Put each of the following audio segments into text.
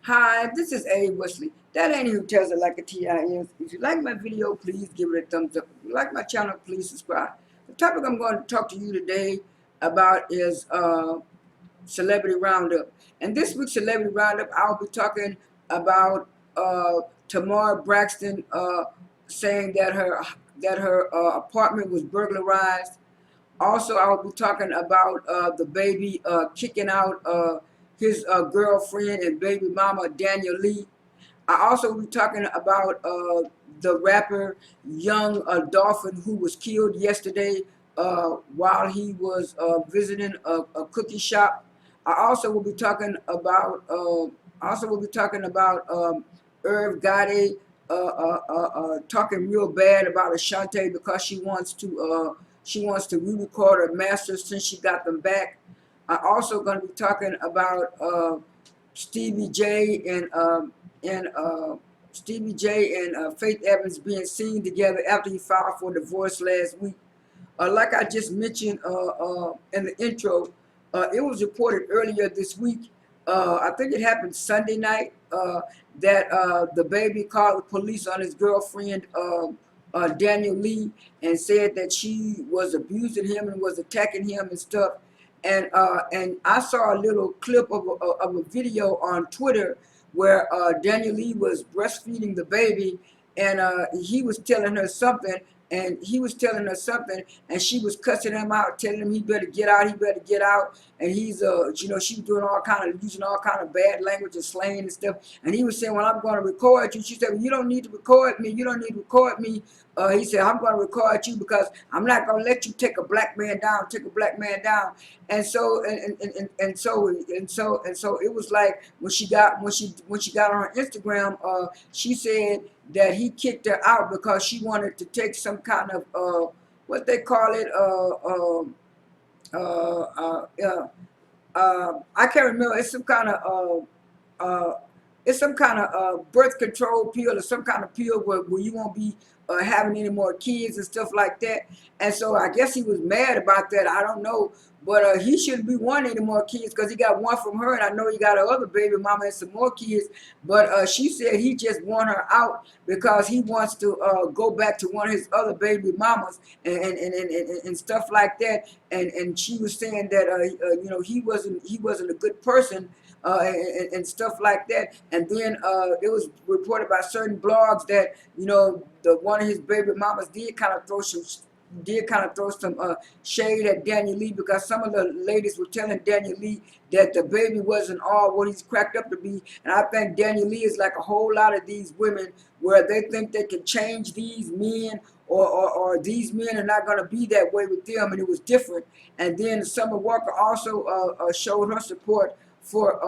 Hi, this is A. Wesley. That ain't who tells it like a TIN. If you like my video, please give it a thumbs up. If you like my channel, please subscribe. The topic I'm going to talk to you today about is Celebrity Roundup. And this week's Celebrity Roundup, I'll be talking about Tamar Braxton saying that her apartment was burglarized. Also, I will be talking about the baby kicking out his girlfriend and baby mama, Danileigh. I also will be talking about the rapper Young Dolph, who was killed yesterday while he was visiting a cookie shop. I also will be talking about Irv Gotti talking real bad about Ashanti because she wants to re-record her masters since she got them back. I'm also going to be talking about Stevie J and Stevie J and Faith Evans being seen together after he filed for divorce last week. Like I just mentioned in the intro, it was reported earlier this week. I think it happened Sunday night that the baby called the police on his girlfriend, Danileigh, and said that she was abusing him and was attacking him and stuff. And I saw a little clip of a video on Twitter where Danileigh was breastfeeding the baby, and he was telling her something, and she was cussing him out, telling him he better get out, and he's she was doing all kind of using all kind of bad language and slang and stuff, and he was saying, well, I'm going to record you. She said, well, you don't need to record me, he said, I'm going to record you because I'm not going to let you take a black man down, and so it was like when she got on her Instagram, she said that he kicked her out because she wanted to take some kind of what they call it I can't remember. It's some kind of birth control pill or some kind of pill where you won't be having any more kids and stuff like that. And so I guess he was mad about that. I don't know. But he shouldn't be wanting any more kids because he got one from her, and I know he got her other baby mama and some more kids. But she said he just want her out because he wants to go back to one of his other baby mamas and stuff like that. And she was saying that he wasn't a good person and stuff like that. And then it was reported by certain blogs that the one of his baby mamas did kind of throw some shade at Danileigh because some of the ladies were telling Danileigh that the baby wasn't all what he's cracked up to be. And I think Danileigh is like a whole lot of these women where they think they can change these men, or these men are not going to be that way with them, and it was different. And then Summer Walker also showed her support for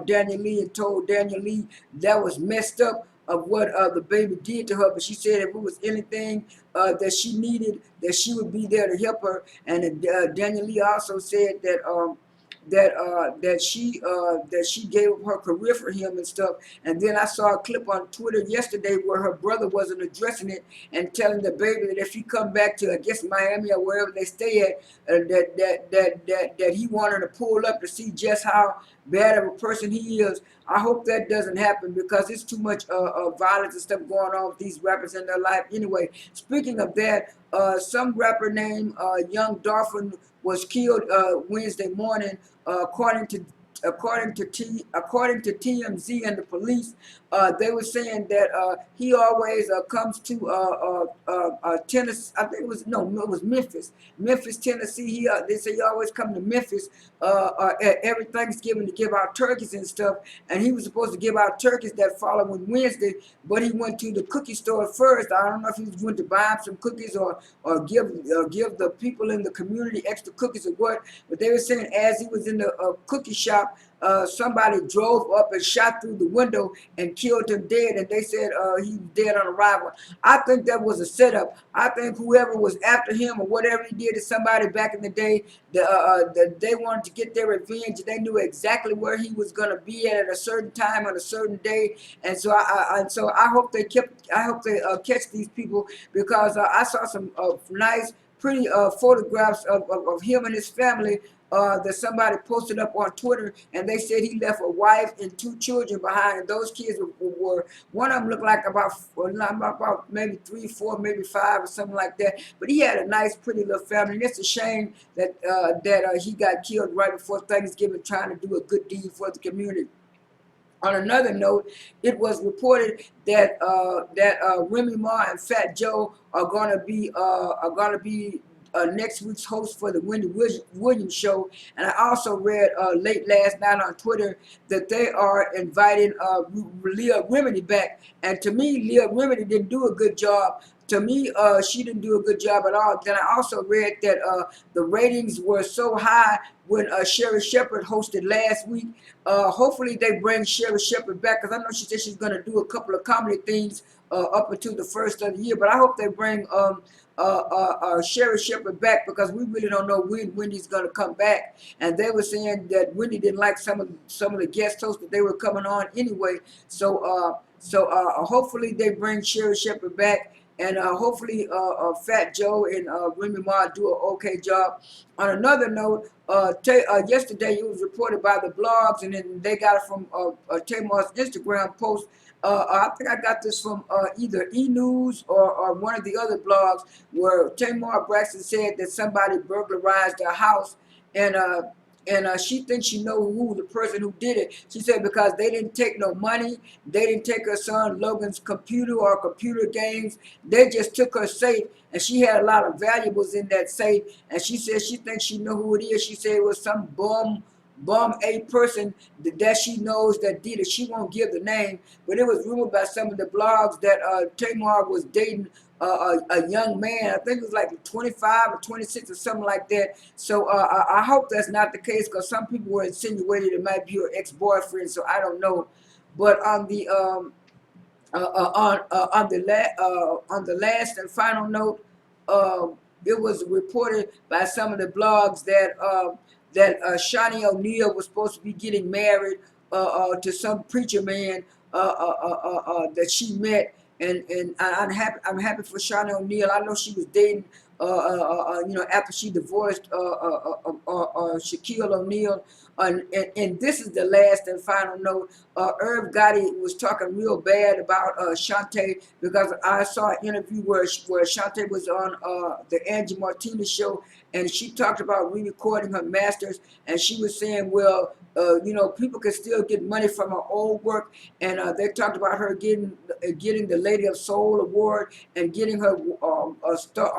Danileigh and told Danileigh that was messed up of what the baby did to her, but she said if it was anything that she needed, that she would be there to help her. And Danileigh also said that she gave up her career for him and stuff. And then I saw a clip on Twitter yesterday where her brother wasn't addressing it and telling the baby that if he come back to, I guess, Miami or wherever they stay at, that he wanted to pull up to see just how bad of a person he is. I hope that doesn't happen because it's too much violence and stuff going on with these rappers in their life. Anyway, speaking of that, some rapper named Young Dolph was killed Wednesday morning, according to TMZ and the police. They were saying that he always comes to Tennessee. I think it was Memphis, Tennessee. They say he always come to Memphis at every Thanksgiving to give out turkeys and stuff. And he was supposed to give out turkeys that following Wednesday, but he went to the cookie store first. I don't know if he went to buy him some cookies or give the people in the community extra cookies or what. But they were saying as he was in the cookie shop, somebody drove up and shot through the window and killed him dead, and they said he was dead on arrival. I think that was a setup. I think whoever was after him or whatever he did to somebody back in the day, they wanted to get their revenge. They knew exactly where he was going to be at a certain time on a certain day, and so I hope they catch these people because I saw some nice, pretty photographs of him and his family that somebody posted up on Twitter, and they said he left a wife and 2 children behind. And those kids were one of them looked like about maybe 3, 4, maybe 5 or something like that. But he had a nice, pretty little family. And it's a shame that he got killed right before Thanksgiving, trying to do a good deed for the community. On another note, it was reported that Remy Ma and Fat Joe are gonna be next week's host for the Wendy Williams show. And I also read late last night on Twitter that they are inviting Leah Remini back. And to me, Leah Remini didn't do a good job. To me, she didn't do a good job at all. Then I also read that the ratings were so high when Sherri Shepherd hosted last week. Hopefully they bring Sherri Shepherd back, because I know she said she's going to do a couple of comedy things up until the first of the year. But I hope they bring Sherri Shepherd back, because we really don't know when Wendy's going to come back. And they were saying that Wendy didn't like some of the guest hosts that they were coming on anyway. So hopefully they bring Sherri Shepherd back. And hopefully Fat Joe and Remy Ma do an okay job. On another note, yesterday it was reported by the blogs, and then they got it from Tamar's Instagram post. I think I got this from either E! News or one of the other blogs, where Tamar Braxton said that somebody burglarized their house, and she thinks she know who the person who did it. She said because they didn't take no money, they didn't take her son Logan's computer or computer games. They just took her safe, and she had a lot of valuables in that safe. And she said she thinks she know who it is. She said it was some bum a person that she knows that did it. She won't give the name, but it was rumored by some of the blogs that Tamar was dating a young man. I think it was like 25 or 26 or something like that. So I hope that's not the case, because some people were insinuating it might be her ex-boyfriend. So I don't know. But on the on the last and final note, it was reported by some of the blogs that Shawnee O'Neal was supposed to be getting married to some preacher man that she met. And I'm happy for Shawnee O'Neal. I know she was dating, after she divorced Shaquille O'Neal. And this is the last and final note. Irv Gotti was talking real bad about Shantae, because I saw an interview where Shantae was on the Angie Martinez show, and she talked about re-recording her masters, and she was saying, well, people can still get money from her old work, and they talked about her getting the Lady of Soul award and getting her a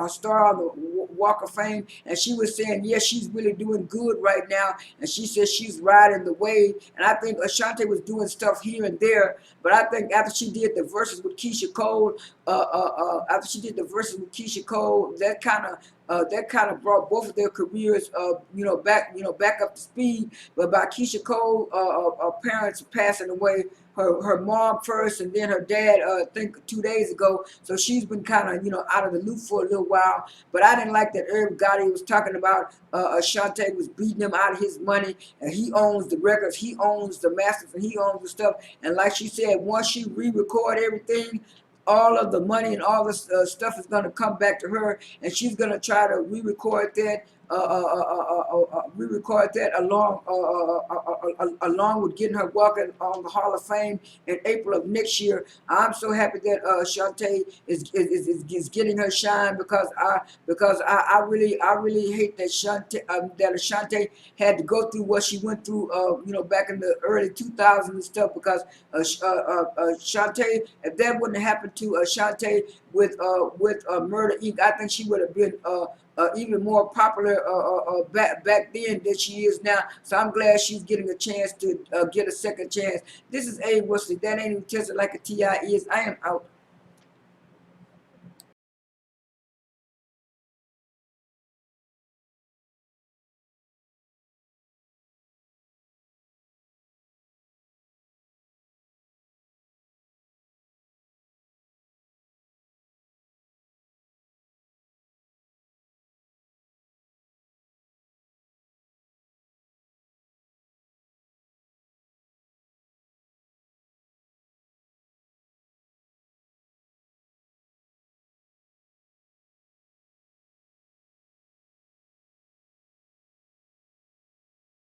star on the Walk of Fame. And she was saying, yes, she's really doing good right now, and she says she's riding the wave. And I think Ashanti was doing stuff here and there, but I think after she did the verses with Keisha Cole, that kind of brought both of their careers, back up to speed. But by Keisha Cole, parents passing away, her mom first, and then her dad, I think 2 days ago. So she's been kind of, out of the loop for a little while. But I didn't like that Irv Gotti was talking about Ashanti was beating him out of his money, and he owns the records, he owns the masters, and he owns the stuff. And like she said, once she re-record everything, all of the money and all this stuff is going to come back to her, and she's going to try to re-record that along with getting her walking on the Hall of Fame in April of next year. I'm so happy that Shantae is getting her shine, because I really hate that Shantae had to go through what she went through back in the early 2000s and stuff, because Shantae, if that wouldn't have happened to Shantae with Murder Inc., I think she would have been even more popular back then than she is now. So I'm glad she's getting a chance to get a second chance. This is A. Wesley. That ain't even tested like a TI is. I am out.